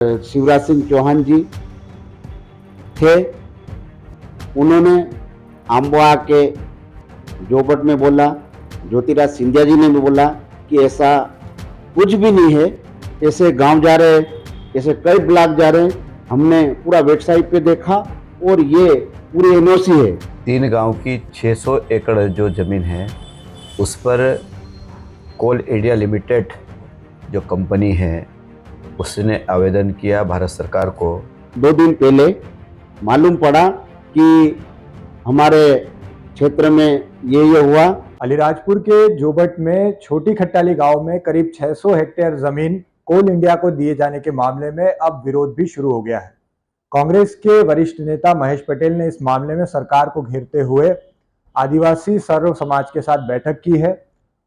शिवराज सिंह चौहान जी थे। उन्होंने आम्बवा के जोबट में बोला, ज्योतिराज सिंधिया जी ने भी बोला कि ऐसा कुछ भी नहीं है, ऐसे गांव जा रहे हैं, ऐसे कई ब्लॉक जा रहे हैं। हमने पूरा वेबसाइट पे देखा और ये पूरी एनओसी है। 3 गांव की 600 एकड़ जो ज़मीन है उस पर कोल इंडिया लिमिटेड जो कंपनी है उसने आवेदन किया भारत सरकार को। 2 दिन पहले मालूम पड़ा कि हमारे क्षेत्र में ये हुआ। अलीराजपुर के जोबट में छोटी खट्टाली गांव में करीब 600 हेक्टेयर जमीन कोल इंडिया को दिए जाने के मामले में अब विरोध भी शुरू हो गया है। कांग्रेस के वरिष्ठ नेता महेश पटेल ने इस मामले में सरकार को घेरते हुए आदिवासी सर्व समाज के साथ बैठक की है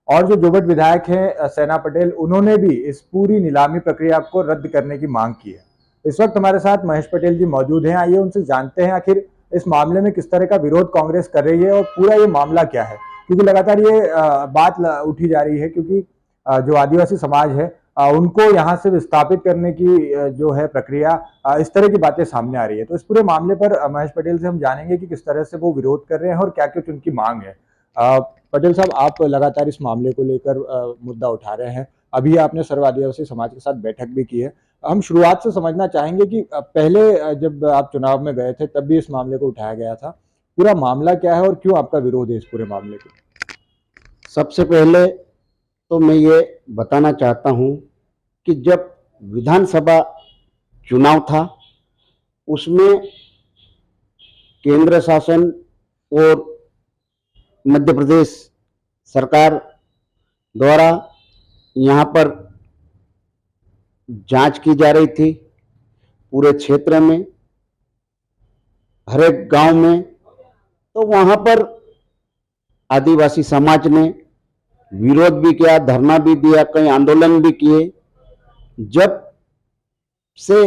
और जो जोबट विधायक हैं सेना पटेल, उन्होंने भी इस पूरी नीलामी प्रक्रिया को रद्द करने की मांग की है। इस वक्त हमारे साथ महेश पटेल जी मौजूद हैं। आइए उनसे जानते हैं आखिर इस मामले में किस तरह का विरोध कांग्रेस कर रही है और पूरा ये मामला क्या है, क्योंकि लगातार ये बात उठी जा रही है क्योंकि जो आदिवासी समाज है उनको यहाँ से विस्थापित करने की जो है प्रक्रिया, इस तरह की बातें सामने आ रही है। तो इस पूरे मामले पर महेश पटेल से हम जानेंगे कि किस तरह से वो विरोध कर रहे हैं और क्या कुछ उनकी मांग है। पटेल साहब, आप लगातार इस मामले को लेकर मुद्दा उठा रहे हैं। अभी आपने सर्व आदिवासी समाज के साथ बैठक भी की है। हम शुरुआत से समझना चाहेंगे कि पहले जब आप चुनाव में गए थे तब भी इस मामले को उठाया गया था। पूरा मामला क्या है और क्यों आपका विरोध है इस पूरे मामले को? सबसे पहले तो मैं ये बताना चाहता हूँ कि जब विधानसभा चुनाव था उसमें केंद्र शासन और मध्य प्रदेश सरकार द्वारा यहाँ पर जांच की जा रही थी पूरे क्षेत्र में, हर एक गांव में। तो वहाँ पर आदिवासी समाज ने विरोध भी किया, धरना भी दिया, कई आंदोलन भी किए। जब से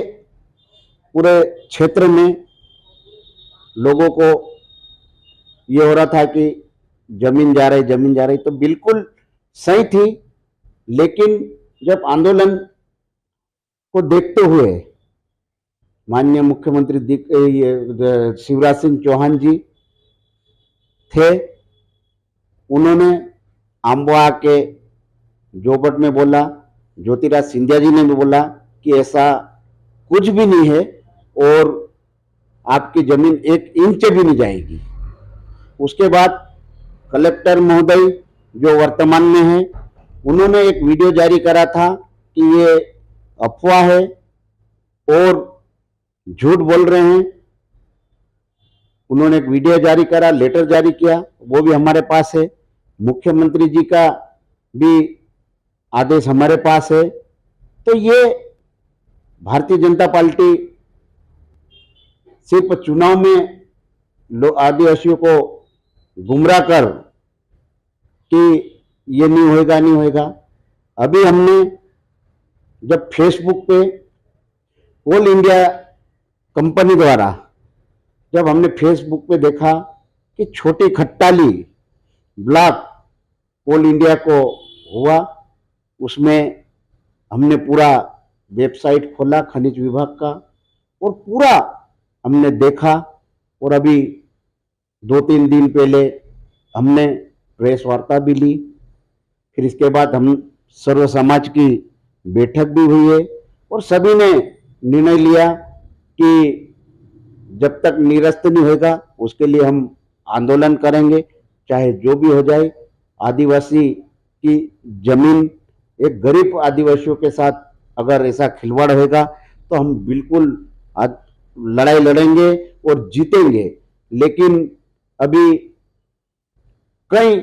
पूरे क्षेत्र में लोगों को ये हो रहा था कि जमीन जा रही, तो बिल्कुल सही थी। लेकिन जब आंदोलन को देखते हुए माननीय मुख्यमंत्री शिवराज सिंह चौहान जी थे, उन्होंने आम्बवा के जोबट में बोला, ज्योतिराज सिंधिया जी ने भी बोला कि ऐसा कुछ भी नहीं है और आपकी जमीन 1 इंच भी नहीं जाएगी। उसके बाद कलेक्टर महोदय जो वर्तमान में है, उन्होंने एक वीडियो जारी करा था कि ये अफवाह है और झूठ बोल रहे हैं। उन्होंने एक वीडियो जारी करा, लेटर जारी किया, वो भी हमारे पास है। मुख्यमंत्री जी का भी आदेश हमारे पास है। तो ये भारतीय जनता पार्टी सिर्फ चुनाव में आदिवासियों को गुमराह कर कि ये नहीं होएगा। अभी हमने जब फेसबुक पे कोल इंडिया कंपनी द्वारा जब हमने फेसबुक पे देखा कि छोटी खट्टाली ब्लॉक कोल इंडिया को हुआ, उसमें हमने पूरा वेबसाइट खोला खनिज विभाग का और पूरा हमने देखा। और अभी 2-3 दिन पहले हमने प्रेस वार्ता भी ली। फिर इसके बाद हम सर्व समाज की बैठक भी हुई है और सभी ने निर्णय लिया कि जब तक निरस्त नहीं होगा उसके लिए हम आंदोलन करेंगे, चाहे जो भी हो जाए। आदिवासी की जमीन, एक गरीब आदिवासियों के साथ अगर ऐसा खिलवाड़ होगा तो हम बिल्कुल लड़ाई लड़ेंगे और जीतेंगे। लेकिन अभी कई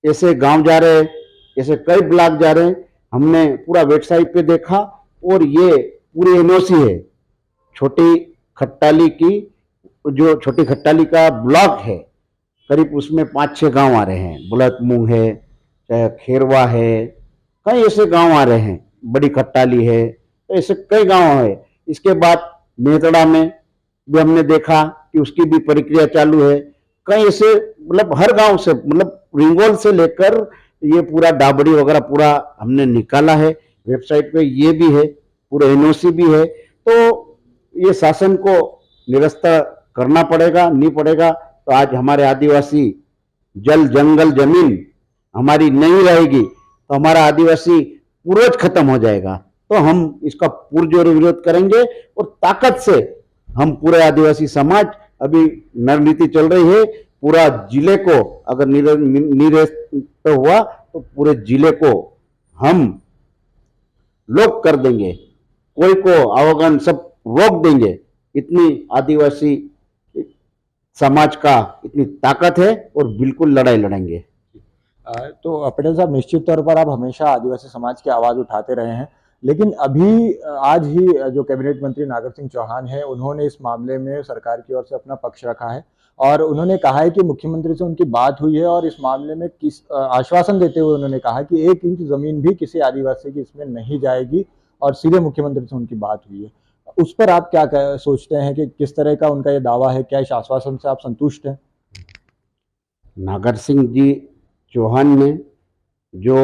ऐसे गांव जा रहे हैं, ऐसे कई ब्लॉक जा रहे हैं। हमने पूरा वेबसाइट पे देखा और ये पूरी एनओसी है। छोटी खट्टाली की, जो छोटी खट्टाली का ब्लॉक है, करीब उसमें 5-6 गांव आ रहे हैं। बुलतमुंग है, चाहे खेरवा है, कई ऐसे गांव आ रहे हैं। बड़ी खट्टाली है, तो ऐसे कई गांव है। इसके बाद मेतड़ा में भी हमने देखा कि उसकी भी प्रक्रिया चालू है। कई ऐसे मतलब हर गांव से, मतलब रिंगोल से लेकर ये पूरा डाबड़ी वगैरह पूरा हमने निकाला है। वेबसाइट पे ये भी है पूरे एनओसी भी है, तो ये शासन को निरस्त करना पड़ेगा, नहीं पड़ेगा तो आज हमारे आदिवासी जल जंगल जमीन हमारी नहीं रहेगी तो हमारा आदिवासी पूर्वज खत्म हो जाएगा। तो हम इसका पुरजोर विरोध करेंगे और ताकत से हम पूरे आदिवासी समाज, अभी नर नीति चल रही है, पूरा जिले को अगर निरस्त हुआ तो पूरे जिले को हम लोक कर देंगे, कोई को अवगण सब रोक देंगे। इतनी आदिवासी समाज का इतनी ताकत है और बिल्कुल लड़ाई लड़ेंगे। तो पटेल साहब, निश्चित तौर पर आप हमेशा आदिवासी समाज की आवाज उठाते रहे हैं, लेकिन अभी आज ही जो कैबिनेट मंत्री नागर सिंह चौहान है, उन्होंने इस मामले में सरकार की ओर से अपना पक्ष रखा है और उन्होंने कहा है कि मुख्यमंत्री से उनकी बात हुई है और इस मामले में किस आश्वासन देते हुए उन्होंने कहा कि 1 इंच जमीन भी किसी आदिवासी की इसमें नहीं जाएगी और सीधे मुख्यमंत्री से उनकी बात हुई है। उस पर आप क्या सोचते हैं कि किस तरह का उनका ये दावा है? क्या इस आश्वासन से आप संतुष्ट हैं? नागर सिंह जी चौहान ने जो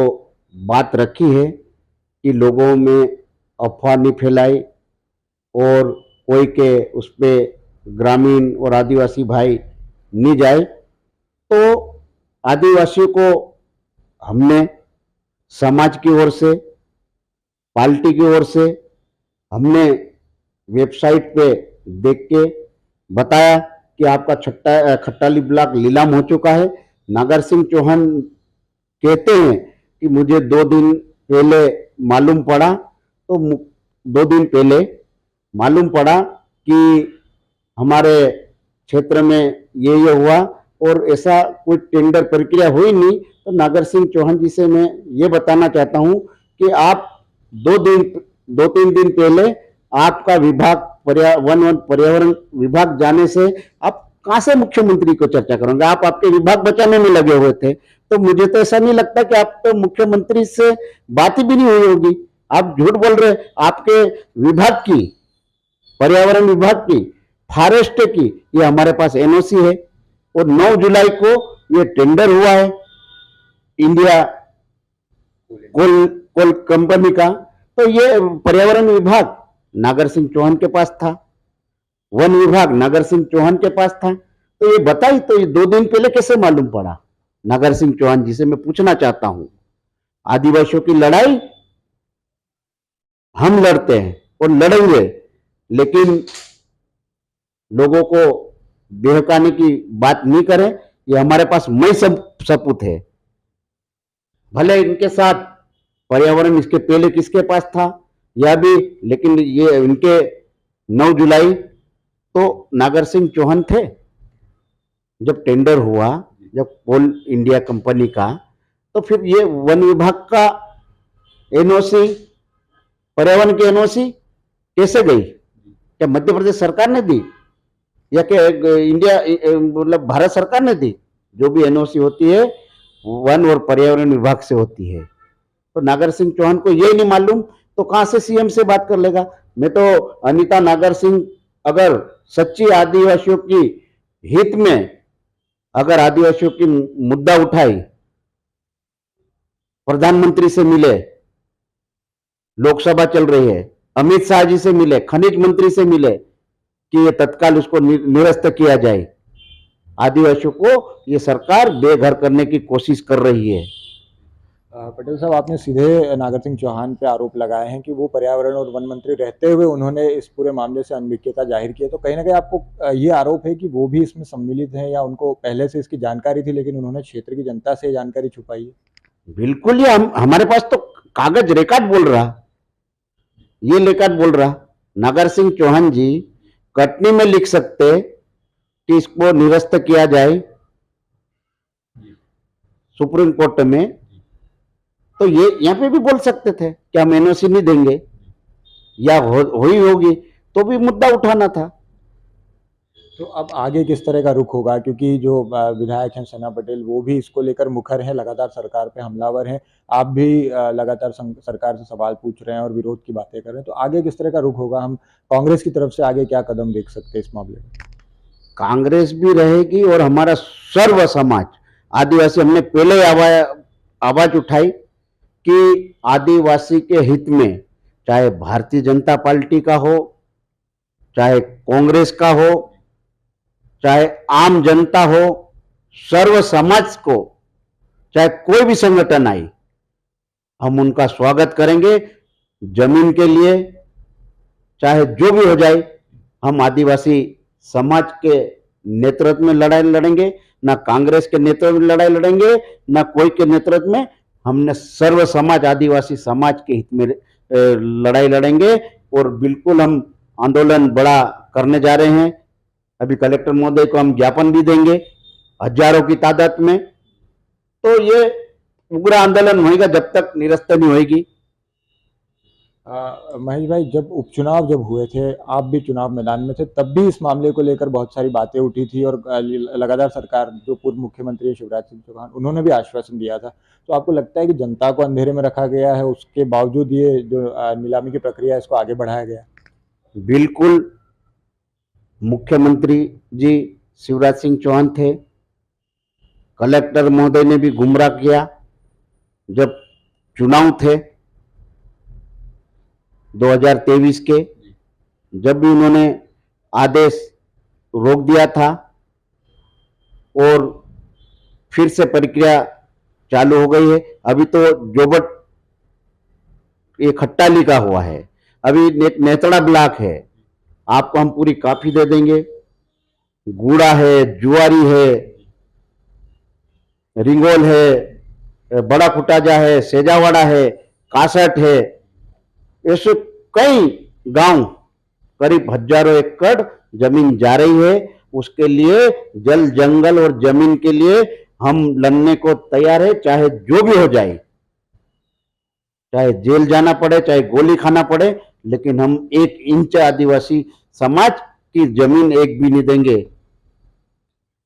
बात रखी है कि लोगों में अफवाह नहीं फैलाई और कोई के उस पर ग्रामीण और आदिवासी भाई नहीं जाए, तो आदिवासियों को हमने समाज की ओर से, पार्टी की ओर से हमने वेबसाइट पे देख के बताया कि आपका खट्टाली ब्लॉक नीलाम हो चुका है। नागर सिंह चौहान कहते हैं कि मुझे 2 दिन पहले मालूम पड़ा, तो 2 दिन पहले मालूम पड़ा कि हमारे क्षेत्र में ये हुआ और ऐसा कोई टेंडर प्रक्रिया हुई नहीं। तो नागर सिंह चौहान जी से मैं ये बताना चाहता हूं कि आप 2-3 दिन पहले आपका विभाग पर्यावरण विभाग जाने से आप कहां से मुख्यमंत्री को चर्चा करोगे? आप आपके विभाग बचाने में लगे हुए थे। तो मुझे तो ऐसा नहीं लगता कि आप तो मुख्यमंत्री से बात ही भी नहीं हुई होगी। आप झूठ बोल रहे। आपके विभाग की, पर्यावरण विभाग की, फॉरेस्ट की, ये हमारे पास एनओसी है और 9 जुलाई को ये टेंडर हुआ है इंडिया कोल कंपनी का। तो ये पर्यावरण विभाग नागर सिंह चौहान के पास था, वन विभाग नागर सिंह चौहान के पास था। तो ये बताइए, तो ये 2 दिन पहले कैसे मालूम पड़ा? नागर सिंह चौहान जी से मैं पूछना चाहता हूं। आदिवासियों की लड़ाई हम लड़ते हैं और लड़ेंगे, लेकिन लोगों को बहकाने की बात नहीं करें। ये हमारे पास मई सपूत है। भले इनके साथ पर्यावरण इसके पहले किसके पास था यह भी, लेकिन ये इनके 9 जुलाई तो नागर सिंह चौहान थे। जब टेंडर हुआ, जब कोल इंडिया कंपनी का, तो फिर ये वन विभाग का एनओसी, पर्यावरण की एनओसी कैसे गई? क्या मध्य प्रदेश सरकार ने दी या क्या इंडिया मतलब भारत सरकार ने दी? जो भी एनओसी होती है वन और पर्यावरण विभाग से होती है। तो नागर सिंह चौहान को ये नहीं मालूम तो कहां से सीएम से बात कर लेगा? मैं तो अनीता नागर सिंह अगर सच्ची आदिवासियों की हित में अगर आदिवासियों की मुद्दा उठाई, प्रधानमंत्री से मिले, लोकसभा चल रही है, अमित शाह जी से मिले, खनिज मंत्री से मिले कि ये तत्काल उसको निरस्त किया जाए। आदिवासियों को ये सरकार बेघर करने की कोशिश कर रही है। पटेल साहब, आपने सीधे नागर सिंह चौहान पे आरोप लगाए हैं कि वो पर्यावरण और वन मंत्री रहते हुए उन्होंने इस पूरे मामले से अनभिज्ञता जाहिर की है। तो कहीं ना कहीं आपको ये आरोप है कि वो भी इसमें सम्मिलित हैं या उनको पहले से इसकी जानकारी थी, लेकिन उन्होंने क्षेत्र की जनता से जानकारी छुपाई है? बिल्कुल, ये हमारे पास तो कागज रिकॉर्ड बोल रहा, ये रिकॉर्ड बोल रहा। नागर सिंह चौहान जी कटनी में लिख सकते कि इसको निरस्त किया जाए सुप्रीम कोर्ट में, तो ये यहां पे भी बोल सकते थे कि हम एनओसी नहीं देंगे या हुई होगी तो भी मुद्दा उठाना था। तो अब आगे किस तरह का रुख होगा? क्योंकि जो विधायक हैं सेना पटेल, वो भी इसको लेकर मुखर हैं, लगातार सरकार पे हमलावर हैं। आप भी लगातार सरकार से सवाल पूछ रहे हैं और विरोध की बातें कर रहे हैं। तो आगे किस तरह का रुख होगा? हम कांग्रेस की तरफ से आगे क्या कदम देख सकते हैं इस मामले में? कांग्रेस भी रहेगी और हमारा सर्व समाज आदिवासी, हमने पहले आवाज उठाई कि आदिवासी के हित में चाहे भारतीय जनता पार्टी का हो, चाहे कांग्रेस का हो, चाहे आम जनता हो, सर्व समाज को, चाहे कोई भी संगठन आए, हम उनका स्वागत करेंगे। जमीन के लिए चाहे जो भी हो जाए, हम आदिवासी समाज के नेतृत्व में लड़ाई लड़ेंगे, ना कांग्रेस के नेतृत्व में लड़ाई लड़ेंगे, ना कोई के नेतृत्व में। हमने सर्व समाज, आदिवासी समाज के हित में लड़ाई लड़ेंगे और बिल्कुल हम आंदोलन बड़ा करने जा रहे हैं। अभी कलेक्टर महोदय को हम ज्ञापन भी देंगे हजारों की तादाद में। तो ये उग्र आंदोलन होगा जब तक निरस्त नहीं होगी। महेश भाई, जब उपचुनाव जब हुए थे, आप भी चुनाव मैदान में थे, तब भी इस मामले को लेकर बहुत सारी बातें उठी थी और लगातार सरकार, जो पूर्व मुख्यमंत्री शिवराज सिंह चौहान, उन्होंने भी आश्वासन दिया था। तो आपको लगता है कि जनता को अंधेरे में रखा गया है, उसके बावजूद ये जो नीलामी की प्रक्रिया है, इसको आगे बढ़ाया गया? बिल्कुल, मुख्यमंत्री जी शिवराज सिंह चौहान थे, कलेक्टर महोदय ने भी गुमराह किया। जब चुनाव थे 2023 के, जब भी उन्होंने आदेश रोक दिया था और फिर से प्रक्रिया चालू हो गई है। अभी तो जोबट ये खट्टाली का हुआ है, अभी नेतड़ा ब्लॉक है, आपको हम पूरी काफी दे देंगे। गूड़ा है, जुआरी है, रिंगोल है, बड़ा कुटाजा है, सेजावाड़ा है, कासट है, ऐसे कई गांव, करीब हजारों एकड़ जमीन जा रही है। उसके लिए जल जंगल और जमीन के लिए हम लड़ने को तैयार है, चाहे जो भी हो जाए, चाहे जेल जाना पड़े, चाहे गोली खाना पड़े, लेकिन हम 1 इंच आदिवासी समाज की जमीन एक भी नहीं देंगे।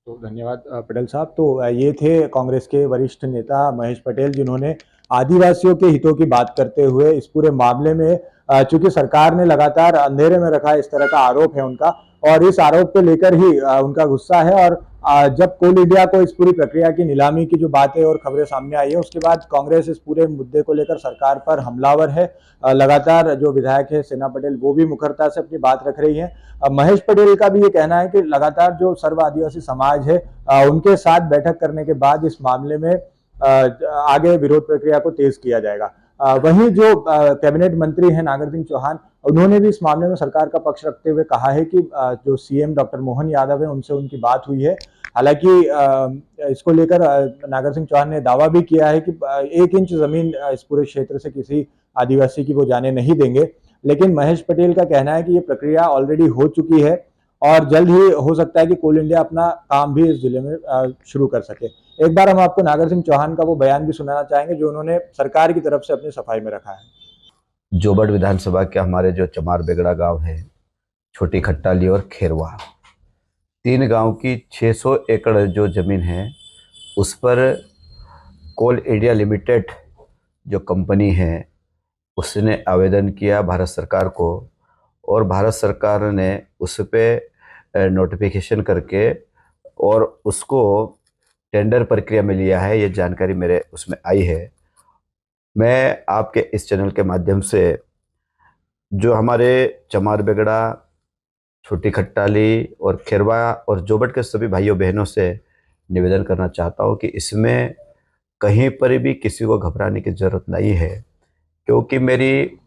तो धन्यवाद पटेल साहब। तो ये थे कांग्रेस के वरिष्ठ नेता महेश पटेल, जिन्होंने आदिवासियों के हितों की बात करते हुए इस पूरे मामले में, चूंकि सरकार ने लगातार अंधेरे में रखा, इस तरह का आरोप है उनका, और इस आरोप को लेकर ही उनका गुस्सा है। और जब कोल इंडिया को इस पूरी प्रक्रिया की नीलामी की जो बातें और खबरें सामने आई है, उसके बाद कांग्रेस इस पूरे मुद्दे को लेकर सरकार पर हमलावर है। लगातार जो विधायक है सेना पटेल, वो भी मुखरता से अपनी बात रख रही है। महेश पटेल का भी ये कहना है कि लगातार जो सर्व आदिवासी समाज है, उनके साथ बैठक करने के बाद इस मामले में आगे विरोध प्रक्रिया को तेज किया जाएगा। वहीं जो कैबिनेट मंत्री हैं नागर सिंह चौहान, उन्होंने भी इस मामले में सरकार का पक्ष रखते हुए कहा है कि जो सीएम डॉक्टर मोहन यादव है, उनसे उनकी बात हुई है। हालांकि इसको लेकर नागर सिंह चौहान ने दावा भी किया है कि 1 इंच जमीन इस पूरे क्षेत्र से किसी आदिवासी की वो जाने नहीं देंगे। लेकिन महेश पटेल का कहना है कि ये प्रक्रिया ऑलरेडी हो चुकी है और जल्द ही हो सकता है कि कोल इंडिया अपना काम भी इस जिले में शुरू कर सके। एक बार हम आपको नागर सिंह चौहान का वो बयान भी सुनाना चाहेंगे जो उन्होंने सरकार की तरफ से अपनी सफाई में रखा है। जोबट विधानसभा के हमारे जो चमार बेगड़ा गांव है, छोटी खट्टाली और खेरवा, 3 गांव की 600 एकड़ जो ज़मीन है, उस पर कोल इंडिया लिमिटेड जो कंपनी है, उसने आवेदन किया भारत सरकार को, और भारत सरकार ने उस पर नोटिफिकेशन करके और उसको टेंडर प्रक्रिया में लिया है। ये जानकारी मेरे उसमें आई है। मैं आपके इस चैनल के माध्यम से जो हमारे चमार बेगड़ा, छोटी खट्टाली और खेरवा और जोबट के सभी भाइयों बहनों से निवेदन करना चाहता हूँ कि इसमें कहीं पर भी किसी को घबराने की ज़रूरत नहीं है, क्योंकि मेरी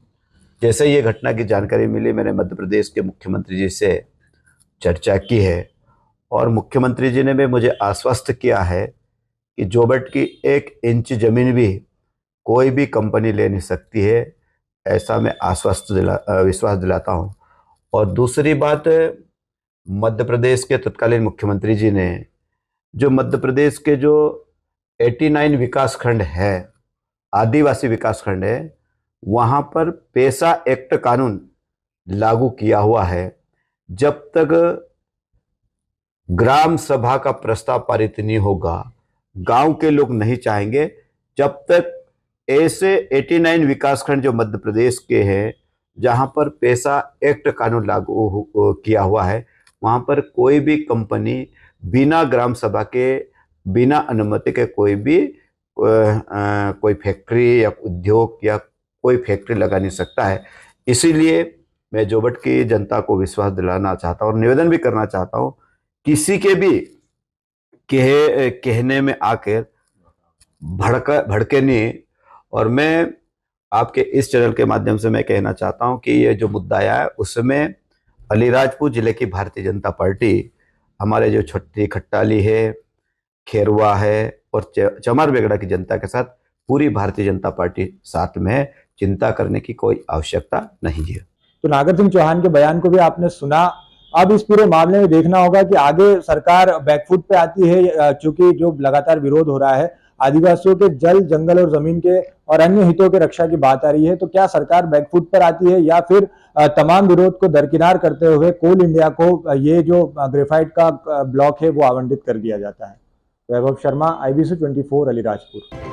जैसे ये घटना की जानकारी मिली, मैंने मध्य प्रदेश के मुख्यमंत्री जी से चर्चा की है और मुख्यमंत्री जी ने भी मुझे आश्वस्त किया है कि जोबट की 1 इंच ज़मीन भी कोई भी कंपनी ले नहीं सकती है। ऐसा मैं विश्वास दिलाता हूँ। और दूसरी बात, मध्य प्रदेश के तत्कालीन मुख्यमंत्री जी ने जो मध्य प्रदेश के जो 89 विकास खंड है, आदिवासी विकास खंड है, वहाँ पर पेशा एक्ट कानून लागू किया हुआ है। जब तक ग्राम सभा का प्रस्ताव पारित नहीं होगा, गांव के लोग नहीं चाहेंगे, जब तक ऐसे 89 विकासखंड जो मध्य प्रदेश के हैं, जहां पर पेशा एक्ट कानून लागू किया हुआ है, वहां पर कोई भी कंपनी बिना ग्राम सभा के, बिना अनुमति के कोई फैक्ट्री या उद्योग या कोई फैक्ट्री लगा नहीं सकता है। इसीलिए मैं जोबट की जनता को विश्वास दिलाना चाहता हूँ और निवेदन भी करना चाहता हूँ, किसी के भी कहने में आकर भड़के नहीं। और मैं आपके इस चैनल के माध्यम से मैं कहना चाहता हूं कि ये जो मुद्दा आया है उसमें अलीराजपुर जिले की भारतीय जनता पार्टी, हमारे जो छोटी खट्टाली है, खेरवा है और चमार बेगड़ा की जनता के साथ पूरी भारतीय जनता पार्टी साथ में है। चिंता करने की कोई आवश्यकता नहीं है। तो नागर सिंह चौहान के बयान को भी आपने सुना। अब इस पूरे मामले में देखना होगा कि आगे सरकार बैकफुट पे आती है, चूंकि जो लगातार विरोध हो रहा है, आदिवासियों के जल, जंगल और जमीन के और अन्य हितों के रक्षा की बात आ रही है, तो क्या सरकार बैकफुट पर आती है या फिर तमाम विरोध को दरकिनार करते हुए कोल इंडिया को ये जो ग्रेफाइट का ब्लॉक है वो आवंटित कर दिया जाता है। वैभव शर्मा, IBC 24, अलीराजपुर।